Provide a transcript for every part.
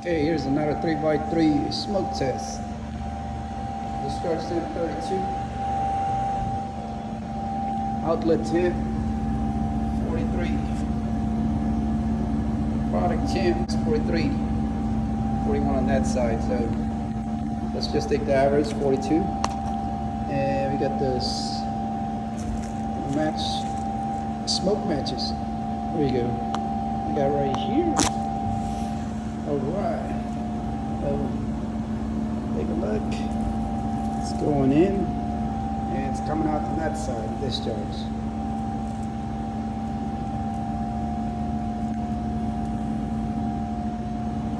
Okay, here's another 3x3 smoke test. Discharge temp 32. Outlet temp 43. Product temp is 43. 41 on that side, so let's just take the average, 42. And we got this match, smoke matches. There you go. We got right here. Alright. Take a look. It's going in and it's coming out from that side, discharge.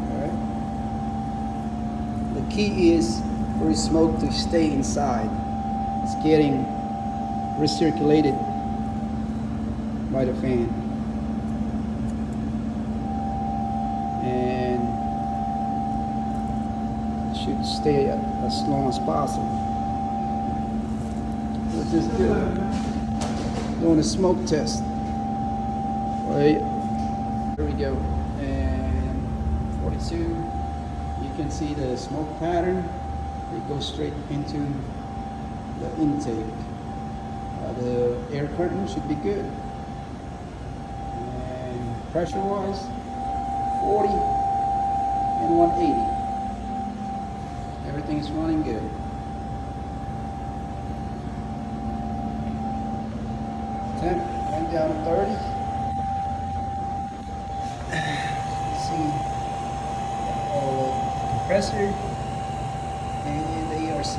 Alright. The key is for smoke to stay inside. It's getting recirculated by the fan. And it should stay as long as possible. Let's just doing a smoke test. Right, here we go. And 42, you can see the smoke pattern. It goes straight into the intake. The air curtain should be good. And pressure wise, 40 and 180. Everything's running good. Temp went down to 30. See all the compressor and the ERC.